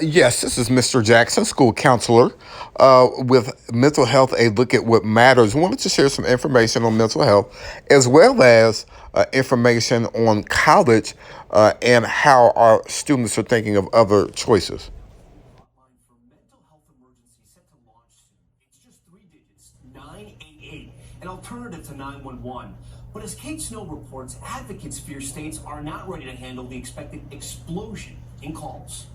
Yes, this is Mr. Jackson, school counselor, with Mental Health, a look at what matters. Wanted to share some information on mental health, as well as information on college and how our students are thinking of other choices. Hotline for mental health emergency set to launch soon. It's just 3 digits, 988, an alternative to 911. But as Kate Snow reports, advocates fear states are not ready to handle the expected explosion in calls.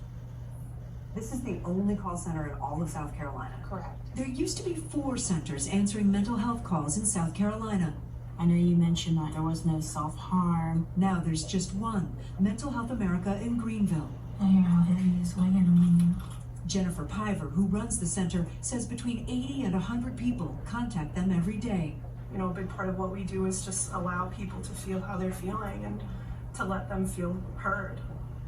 This is the only call center in all of South Carolina. Correct. There used to be 4 centers answering mental health calls in South Carolina. I know you mentioned that there was no self-harm. Now there's just one, Mental Health America in Greenville. I hear how heavy is weighing on you. Jennifer Piver, who runs the center, says between 80 and 100 people contact them every day. You know, a big part of what we do is just allow people to feel how they're feeling and to let them feel heard.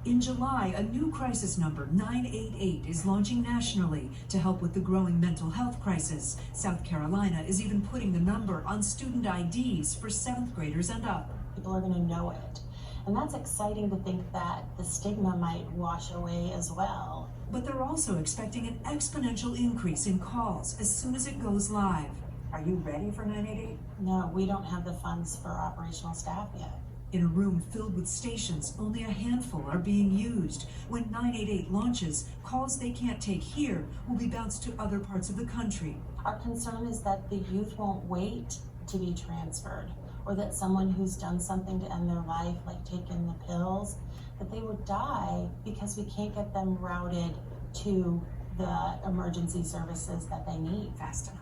In July, a new crisis number, 988, is launching nationally to help with the growing mental health crisis. South Carolina is even putting the number on student IDs for 7th graders and up. People are going to know it. And that's exciting to think that the stigma might wash away as well. But they're also expecting an exponential increase in calls as soon as it goes live. Are you ready for 988? No, we don't have the funds for operational staff yet. In a room filled with stations, only a handful are being used. When 988 launches, calls they can't take here will be bounced to other parts of the country. Our concern is that the youth won't wait to be transferred, or that someone who's done something to end their life, like taking the pills, that they would die because we can't get them routed to the emergency services that they need Fast enough.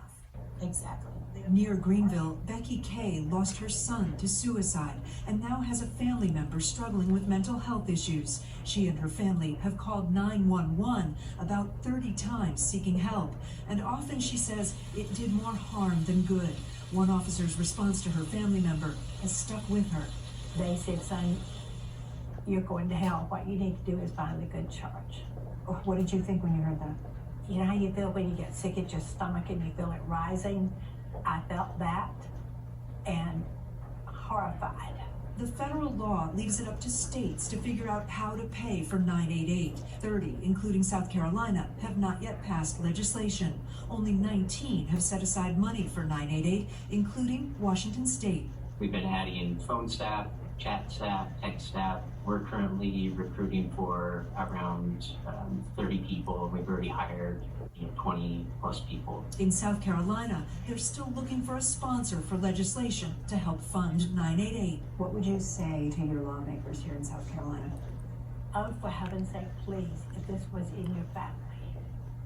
Exactly. Near Greenville, Becky Kay lost her son to suicide and now has a family member struggling with mental health issues. She and her family have called 911 about 30 times seeking help, and often she says it did more harm than good. One officer's response to her family member has stuck with her. They said, son, you're going to hell. What you need to do is find the good church. What did you think when you heard that? You know how you feel when you get sick at your stomach and you feel it rising? I felt that and horrified. The federal law leaves it up to states to figure out how to pay for 988. 30, including South Carolina, have not yet passed legislation. Only 19 have set aside money for 988, including Washington State. We've been adding phone staff, chat staff, text staff. We're currently recruiting for around 30 people. We've already hired 20 plus people. In South Carolina, they're still looking for a sponsor for legislation to help fund 988. What would you say to your lawmakers here in South Carolina? Oh, for heaven's sake, please, if this was in your family,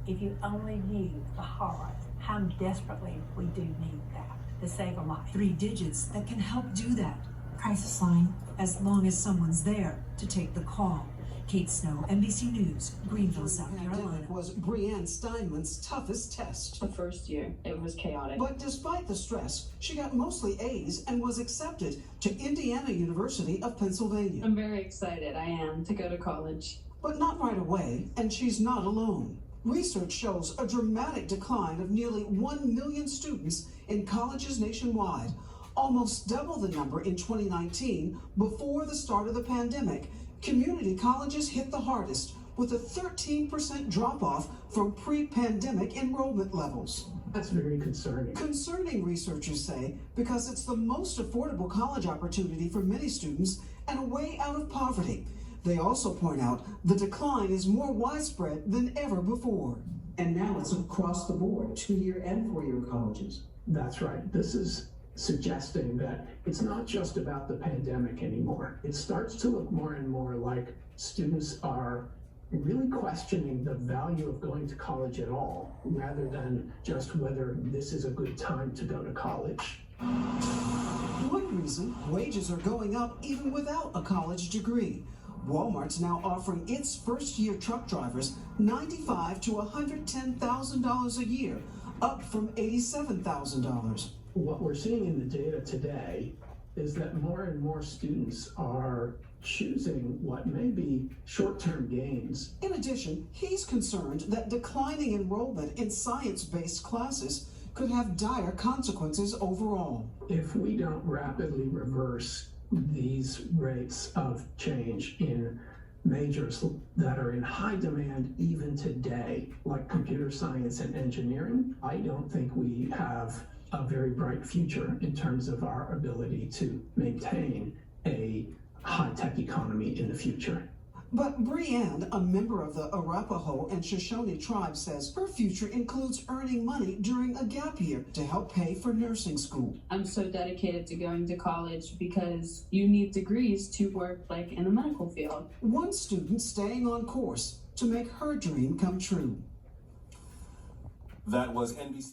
if you only knew the horror, how desperately we do need that to save a life. 3 digits that can help do that, Crisis line. as long as someone's there to take the call. Kate Snow, NBC News, Greenville, South Carolina. Pandemic was Brianne Steinman's toughest test. The first year, it was chaotic. But despite the stress, she got mostly A's and was accepted to Indiana University of Pennsylvania. I'm very excited, I am, to go to college. But not right away, and she's not alone. Research shows a dramatic decline of nearly 1 million students in colleges nationwide, almost double the number in 2019 before the start of the pandemic. Community colleges hit the hardest, with a 13% drop-off from pre-pandemic enrollment levels. That's very concerning. Concerning, researchers say, because it's the most affordable college opportunity for many students and a way out of poverty. They also point out the decline is more widespread than ever before. And now it's across the board, 2-year and 4-year colleges. That's right. This is suggesting that it's not just about the pandemic anymore. It starts to look more and more like students are really questioning the value of going to college at all, rather than just whether this is a good time to go to college. One reason, wages are going up even without a college degree. Walmart's now offering its first-year truck drivers $95,000 to $110,000 a year, up from $87,000. What we're seeing in the data today is that more and more students are choosing what may be short-term gains. In addition, he's concerned that declining enrollment in science-based classes could have dire consequences overall. If we don't rapidly reverse these rates of change in majors that are in high demand even today, like computer science and engineering, I don't think we have a very bright future in terms of our ability to maintain a high-tech economy in the future. But Brianne, a member of the Arapaho and Shoshone tribe, says her future includes earning money during a gap year to help pay for nursing school. I'm so dedicated to going to college because you need degrees to work like in the medical field. One student staying on course to make her dream come true. That was NBC.